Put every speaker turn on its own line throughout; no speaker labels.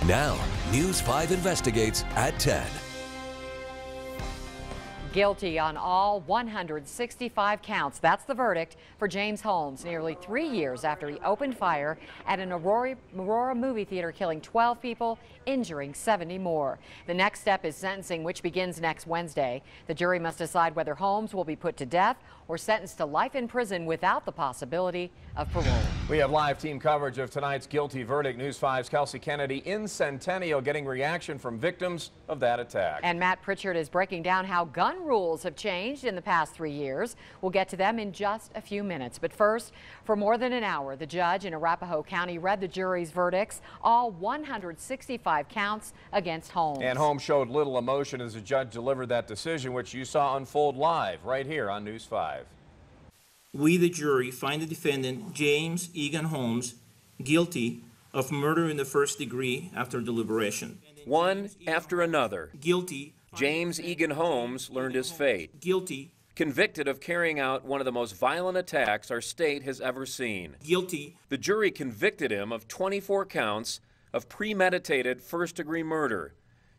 Now, News 5 investigates at 10.
Guilty on all 165 counts. That's the verdict for James Holmes, nearly 3 years after he opened fire at an Aurora movie theater, killing 12 people, injuring 70 more. The next step is sentencing, which begins next Wednesday. The jury must decide whether Holmes will be put to death or sentenced to life in prison without the possibility of parole.
We have live team coverage of tonight's guilty verdict. News 5's Kelsey Kennedy in Centennial getting reaction from victims of that attack.
And Matt Pritchard is breaking down how gun rules have changed in the past 3 years. We'll get to them in just a few minutes. But first, for more than an hour, the judge in Arapahoe County read the jury's verdicts, all 165 counts against Holmes.
And Holmes showed little emotion as the judge delivered that decision, which you saw unfold live right here on News 5.
We, the jury, find the defendant, James Egan Holmes, guilty of murder in the first degree after deliberation.
One after another,
Guilty.
James Egan Holmes learned his fate.
Guilty.
Convicted of carrying out one of the most violent attacks our state has ever seen.
Guilty.
The jury convicted him of 24 counts of premeditated first-degree murder,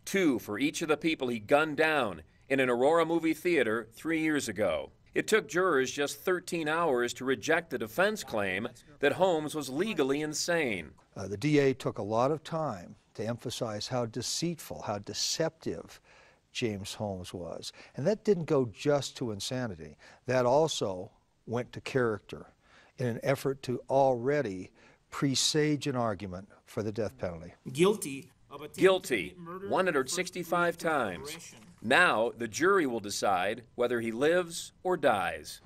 2 for each of the people he gunned down in an Aurora movie theater 3 years ago. It took jurors just 13 hours to reject the defense claim that Holmes was legally insane.
The DA took a lot of time to emphasize how deceitful, how deceptive James Holmes was. And that didn't go just to insanity. That also went to character in an effort to already presage an argument for the death penalty.
Guilty.
Guilty 165 times. Now the jury will decide whether he lives or dies.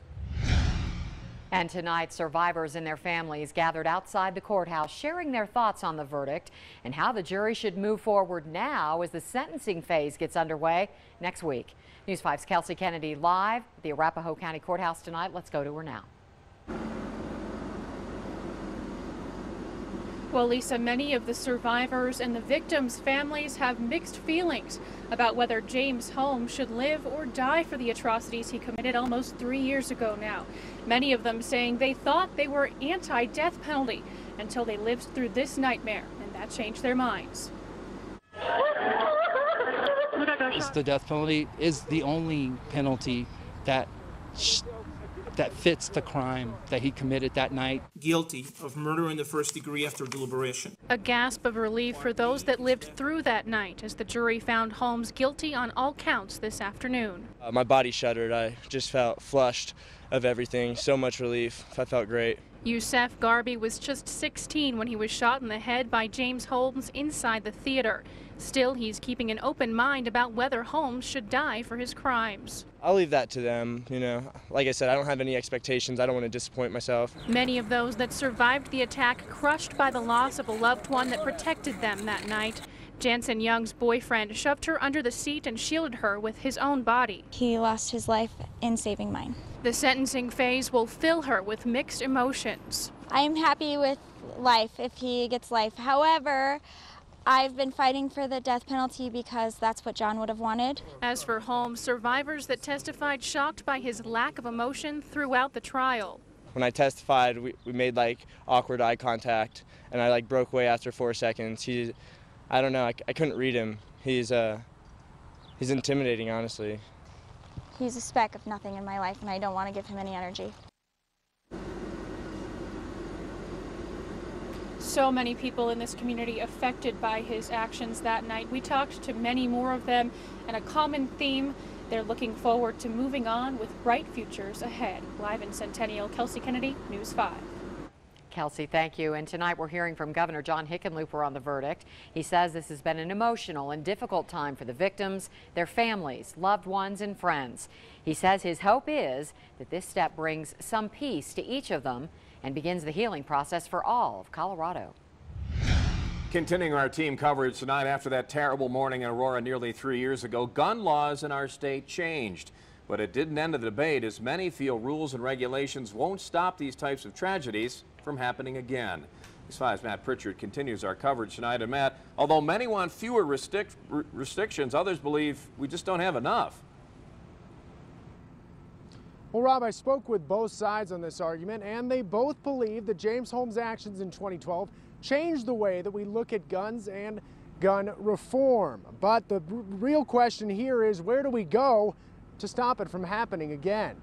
And tonight, survivors and their families gathered outside the courthouse, sharing their thoughts on the verdict and how the jury should move forward now as the sentencing phase gets underway next week. News 5's Kelsey Kennedy live at the Arapahoe County Courthouse tonight. Let's go to her now.
Well, Lisa, many of the survivors and the victims' families have mixed feelings about whether James Holmes should live or die for the atrocities he committed almost 3 years ago now. Many of them saying they thought they were anti-death penalty until they lived through this nightmare, and that changed their minds.
The death penalty is the only penalty that fits the crime that he committed that night.
Guilty of murder in the first degree after deliberation.
A gasp of relief for those that lived through that night as the jury found Holmes guilty on all counts this afternoon.
My body shuddered. I just felt flushed of everything. So much relief. I felt great.
Youssef Garby was just 16 when he was shot in the head by James Holmes inside the theater. Still, he's keeping an open mind about whether Holmes should die for his crimes.
I'll leave that to them. You know, like I said, I don't have any expectations. I don't want to disappoint myself.
Many of those that survived the attack crushed by the loss of a loved one that protected them that night. Jansen Young's boyfriend shoved her under the seat and shielded her with his own body.
He lost his life in saving mine.
The sentencing phase will fill her with mixed emotions.
I'm happy with life if he gets life. However, I've been fighting for the death penalty because that's what John would have wanted.
As for Holmes, survivors that testified shocked by his lack of emotion throughout the trial.
When I testified, we made like awkward eye contact, and I like broke away after 4 seconds. I don't know, I couldn't read him. He's intimidating, honestly.
He's a speck of nothing in my life, and I don't want to give him any energy.
So many people in this community affected by his actions that night. We talked to many more of them, and a common theme, they're looking forward to moving on with bright futures ahead. Live in Centennial, Kelsey Kennedy, News 5.
Kelsey, thank you. And tonight we're hearing from Governor John Hickenlooper on the verdict. He says this has been an emotional and difficult time for the victims, their families, loved ones, and friends. He says his hope is that this step brings some peace to each of them and begins the healing process for all of Colorado.
Continuing our team coverage tonight after that terrible morning in Aurora nearly 3 years ago, gun laws in our state changed. But it didn't end the debate, as many feel rules and regulations won't stop these types of tragedies from happening again. News 5's Matt Pritchard continues our coverage tonight. And Matt, although many want fewer restrictions, others believe we just don't have enough.
Well, Rob, I spoke with both sides on this argument, and they both believe that James Holmes' actions in 2012 changed the way that we look at guns and gun reform. But the real question here is, where do we go to stop it from happening again?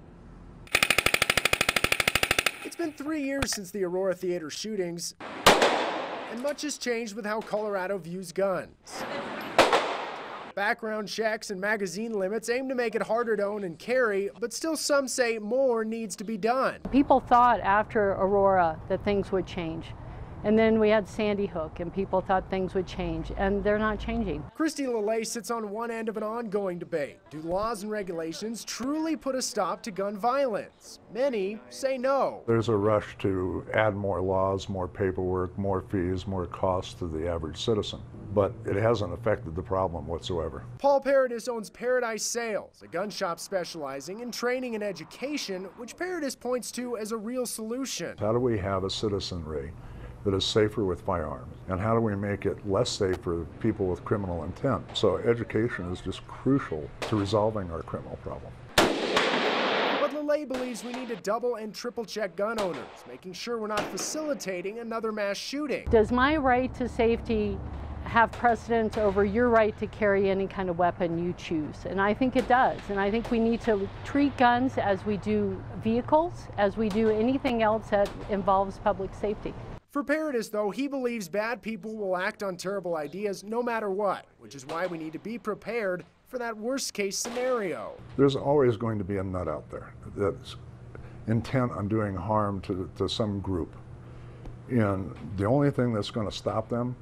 It's been 3 years since the Aurora Theater shootings, and much has changed with how Colorado views guns. Background checks and magazine limits aim to make it harder to own and carry, but still some say more needs to be done.
People thought after Aurora that things would change. And then we had Sandy Hook, and people thought things would change, and they're not changing.
Christy LeLay sits on one end of an ongoing debate. Do laws and regulations truly put a stop to gun violence? Many say no.
There's a rush to add more laws, more paperwork, more fees, more costs to the average citizen, but it hasn't affected the problem whatsoever.
Paul Paradis owns Paradise Sales, a gun shop specializing in training and education, which Paradis points to as a real solution.
How do we have a citizenry that is safer with firearms? And how do we make it less safe for people with criminal intent? So education is just crucial to resolving our criminal problem.
But LeLay believes we need to double and triple check gun owners, making sure we're not facilitating another mass shooting.
Does my right to safety have precedence over your right to carry any kind of weapon you choose? And I think it does. And I think we need to treat guns as we do vehicles, as we do anything else that involves public safety.
For Paradis, though, he believes bad people will act on terrible ideas no matter what, which is why we need to be prepared for that worst-case scenario.
There's always going to be a nut out there that's intent on doing harm to some group. And the only thing that's going to stop them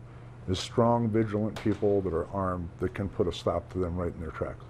is strong, vigilant people that are armed that can put a stop to them right in their tracks.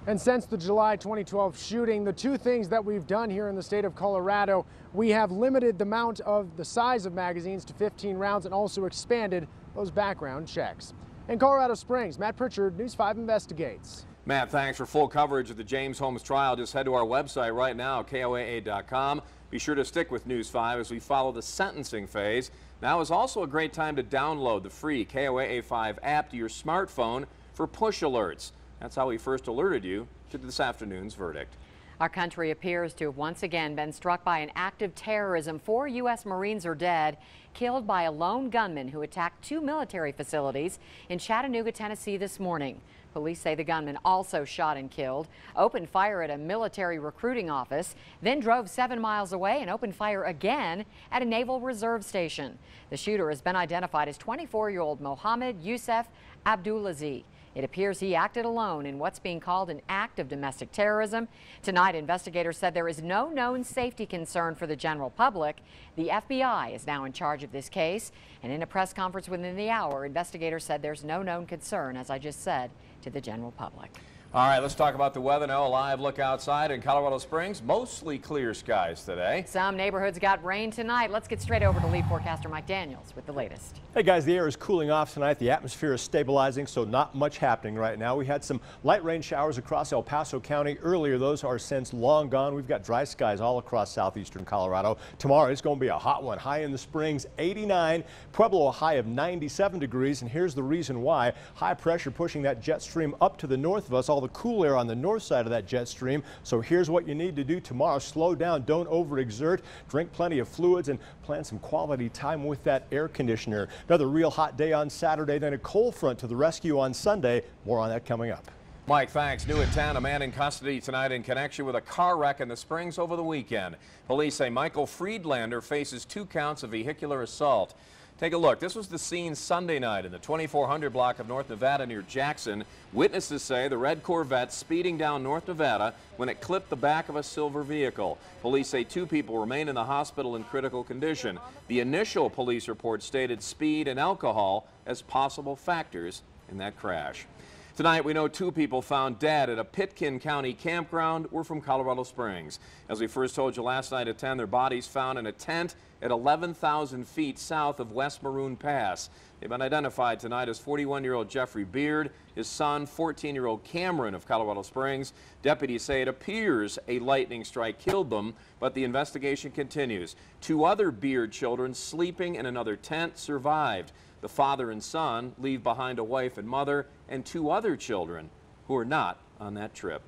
And since the July 2012 shooting, the two things that we've done here in the state of Colorado, we have limited the amount of the size of magazines to 15 rounds and also expanded those background checks. In Colorado Springs, Matt Pritchard, News 5 Investigates.
Matt, thanks. For full coverage of the James Holmes trial, just head to our website right now, KOAA.com. Be sure to stick with News 5 as we follow the sentencing phase. Now is also a great time to download the free KOAA 5 app to your smartphone for push alerts. That's how we first alerted you to this afternoon's verdict.
Our country appears to have once again been struck by an act of terrorism. 4 U.S. Marines are dead, killed by a lone gunman who attacked 2 military facilities in Chattanooga, Tennessee this morning. Police say the gunman also shot and killed, opened fire at a military recruiting office, then drove 7 miles away and opened fire again at a Naval Reserve station. The shooter has been identified as 24-year-old Mohammed Youssef Abdulaziz. It appears he acted alone in what's being called an act of domestic terrorism. Tonight, investigators said there is no known safety concern for the general public. The FBI is now in charge of this case. And in a press conference within the hour, investigators said there's no known concern, as I just said, to the general public.
All right, let's talk about the weather now. A live look outside in Colorado Springs. Mostly clear skies today.
Some neighborhoods got rain tonight. Let's get straight over to lead forecaster Mike Daniels with the latest.
Hey guys, the air is cooling off tonight. The atmosphere is stabilizing, so not much happening right now. We had some light rain showers across El Paso County earlier. Those are since long gone. We've got dry skies all across southeastern Colorado. Tomorrow it's going to be a hot one. High in the Springs, 89. Pueblo, a high of 97 degrees. And here's the reason why. High pressure pushing that jet stream up to the north of us. All the cool air on the north side of that jet stream. So here's what you need to do tomorrow. Slow down. Don't overexert. Drink plenty of fluids and plan some quality time with that air conditioner. Another real hot day on Saturday, then a cold front to the rescue on Sunday. More on that coming up.
Mike, thanks. New at 10, a man in custody tonight in connection with a car wreck in the Springs over the weekend. Police say Michael Friedlander faces 2 counts of vehicular assault. Take a look. This was the scene Sunday night in the 2400 block of North Nevada near Jackson. Witnesses say the red Corvette speeding down North Nevada when it clipped the back of a silver vehicle. Police say 2 people remain in the hospital in critical condition. The initial police report stated speed and alcohol as possible factors in that crash. Tonight, we know 2 people found dead at a Pitkin County campground were from Colorado Springs. As we first told you last night at 10, their bodies found in a tent at 11,000 feet south of West Maroon Pass. They've been identified tonight as 41-year-old Jeffrey Beard, his son, 14-year-old Cameron of Colorado Springs. Deputies say it appears a lightning strike killed them, but the investigation continues. 2 other Beard children sleeping in another tent survived. The father and son leave behind a wife and mother and 2 other children who are not on that trip.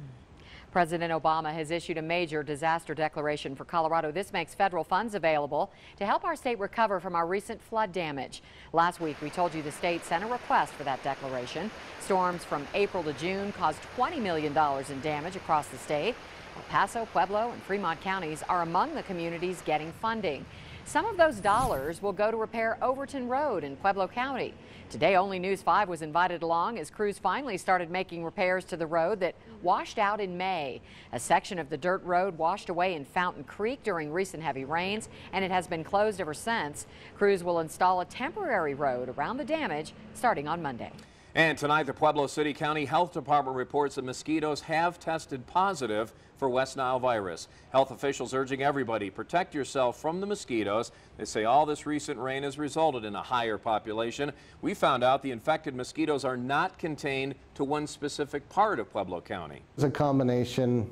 President Obama has issued a major disaster declaration for Colorado. This makes federal funds available to help our state recover from our recent flood damage. Last week, we told you the state sent a request for that declaration. Storms from April to June caused $20 million in damage across the state. El Paso, Pueblo, and Fremont counties are among the communities getting funding. Some of those dollars will go to repair Overton Road in Pueblo County. Today, only News 5 was invited along as crews finally started making repairs to the road that washed out in May. A section of the dirt road washed away in Fountain Creek during recent heavy rains, and it has been closed ever since. Crews will install a temporary road around the damage starting on Monday.
And tonight, the Pueblo City County Health Department reports that mosquitoes have tested positive for West Nile virus. Health officials urging everybody protect yourself from the mosquitoes. They say all this recent rain has resulted in a higher population. We found out the infected mosquitoes are not contained to one specific part of Pueblo County.
It's a combination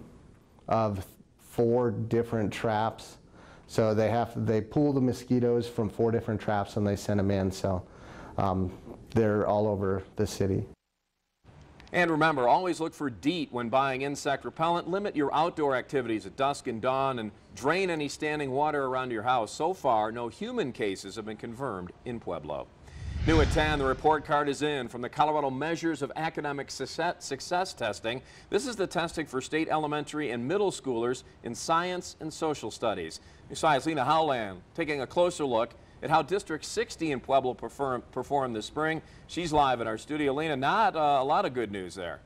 of 4 different traps. So they pull the mosquitoes from 4 different traps and they send them in. So they're all over the city.
And remember, always look for DEET when buying insect repellent. Limit your outdoor activities at dusk and dawn and drain any standing water around your house. So far, no human cases have been confirmed in Pueblo. New at 10, the report card is in from the Colorado Measures of Academic Success testing. This is the testing for state elementary and middle schoolers in science and social studies. News 5's Lena Howland taking a closer look at how District 60 in Pueblo performed this spring. She's live in our studio. Lena, not a lot of good news there.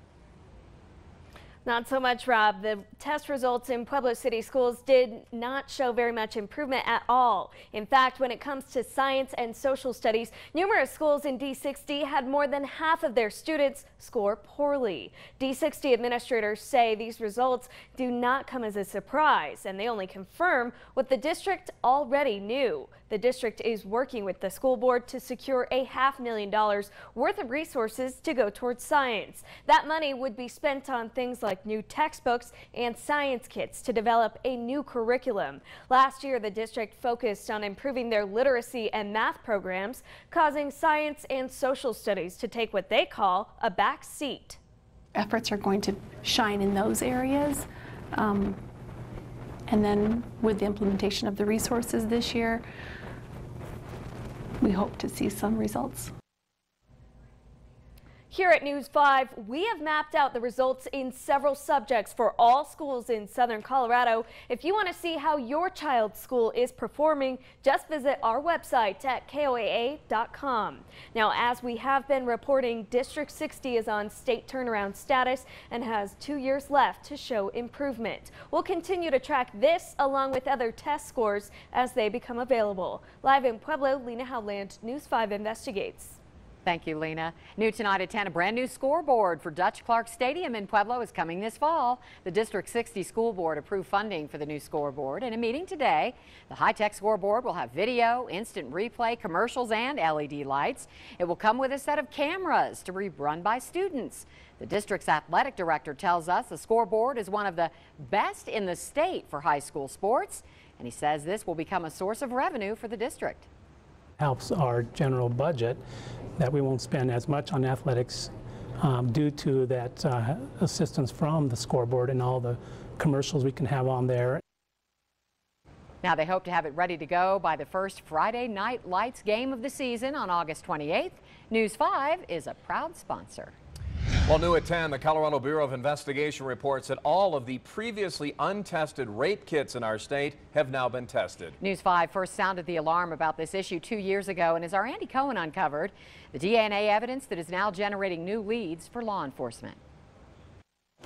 Not so much, Rob. The test results in Pueblo City schools did not show very much improvement at all. In fact, when it comes to science and social studies, numerous schools in D60 had more than half of their students score poorly. D60 administrators say these results do not come as a surprise, and they only confirm what the district already knew. The district is working with the school board to secure a $500,000 worth of resources to go towards science. That money would be spent on things like new textbooks and science kits to develop a new curriculum. Last year, the district focused on improving their literacy and math programs, causing science and social studies to take what they call a back seat.
Efforts are going to shine in those areas. And then with the implementation of the resources this year, we hope to see some results.
Here at News 5, we have mapped out the results in several subjects for all schools in southern Colorado. If you want to see how your child's school is performing, just visit our website at KOAA.com. Now, as we have been reporting, District 60 is on state turnaround status and has 2 years left to show improvement. We'll continue to track this along with other test scores as they become available. Live in Pueblo, Lena Howland, News 5 Investigates.
Thank you, Lena. New tonight at 10, a brand new scoreboard for Dutch Clark Stadium in Pueblo is coming this fall. The District 60 School Board approved funding for the new scoreboard. In a meeting today, the high-tech scoreboard will have video, instant replay, commercials, and LED lights. It will come with a set of cameras to be run by students. The district's athletic director tells us the scoreboard is one of the best in the state for high school sports, and he says this will become a source of revenue for the district.
Helps our general budget, that we won't spend as much on athletics due to that assistance from the scoreboard and all the commercials we can have on there.
Now they hope to have it ready to go by the first Friday Night Lights game of the season on August 28th. News 5 is a proud sponsor.
Well, new at 10, the Colorado Bureau of Investigation reports that all of the previously untested rape kits in our state have now been tested.
News 5 first sounded the alarm about this issue 2 years ago, and as our Andy Cohen uncovered, the DNA evidence that is now generating new leads for law enforcement.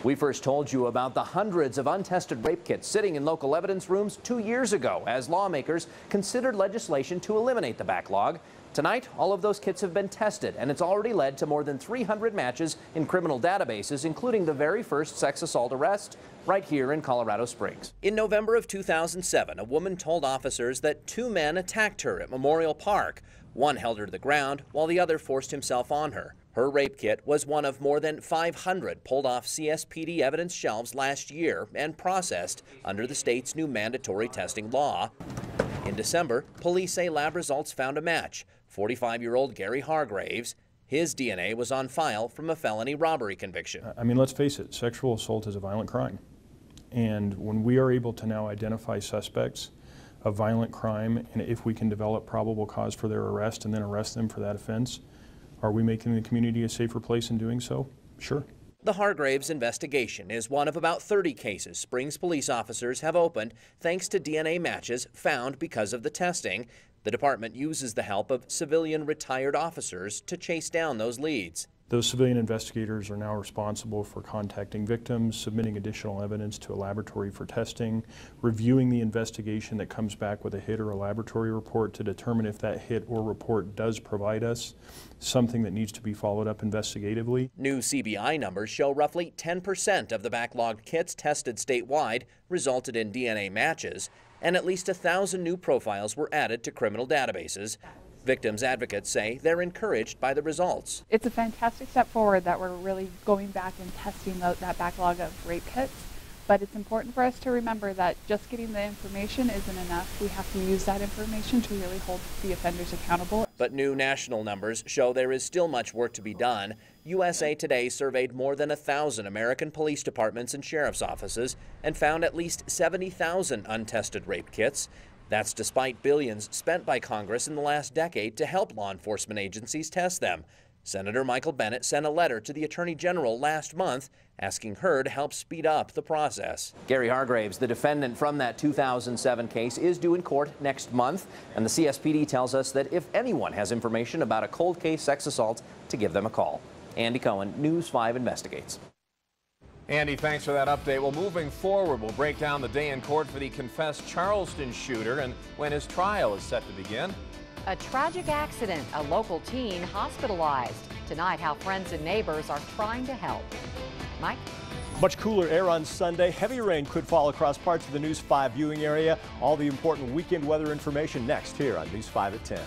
We first told you about the hundreds of untested rape kits sitting in local evidence rooms 2 years ago as lawmakers considered legislation to eliminate the backlog. Tonight, all of those kits have been tested, and it's already led to more than 300 matches in criminal databases, including the very first sex assault arrest right here in Colorado Springs. In November of 2007, a woman told officers that 2 men attacked her at Memorial Park. One held her to the ground, while the other forced himself on her. Her rape kit was one of more than 500 pulled off CSPD evidence shelves last year and processed under the state's new mandatory testing law. In December, police say lab results found a match. 45-year-old Gary Hargraves. His DNA was on file from a felony robbery conviction.
I mean, let's face it, sexual assault is a violent crime. And when we are able to now identify suspects of violent crime, and if we can develop probable cause for their arrest and then arrest them for that offense, are we making the community a safer place in doing so? Sure.
The Hargraves investigation is one of about 30 cases Springs police officers have opened thanks to DNA matches found because of the testing. The department uses the help of civilian retired officers to chase down those leads.
Those civilian investigators are now responsible for contacting victims, submitting additional evidence to a laboratory for testing, reviewing the investigation that comes back with a hit or a laboratory report to determine if that hit or report does provide us something that needs to be followed up investigatively.
New CBI numbers show roughly 10% of the backlogged kits tested statewide resulted in DNA matches, and at least 1,000 new profiles were added to criminal databases. Victims advocates say they're encouraged by the results.
It's a fantastic step forward that we're really going back and testing that backlog of rape kits, but it's important for us to remember that just getting the information isn't enough. We have to use that information to really hold the offenders accountable.
But new national numbers show there is still much work to be done. USA Today surveyed more than 1,000 American police departments and sheriff's offices and found at least 70,000 untested rape kits. That's despite billions spent by Congress in the last decade to help law enforcement agencies test them. Senator Michael Bennet sent a letter to the Attorney General last month asking her to help speed up the process. Gary Hargraves, the defendant from that 2007 case, is due in court next month, and the CSPD tells us that if anyone has information about a cold case sex assault, to give them a call. Andy Cohen, News 5 Investigates.
Andy, thanks for that update. Well, moving forward, we'll break down the day in court for the confessed Charleston shooter and when his trial is set to begin.
A tragic accident, a local teen hospitalized. Tonight, how friends and neighbors are trying to help. Mike?
Much cooler air on Sunday. Heavy rain could fall across parts of the News 5 viewing area. All the important weekend weather information next here on News 5 at 10.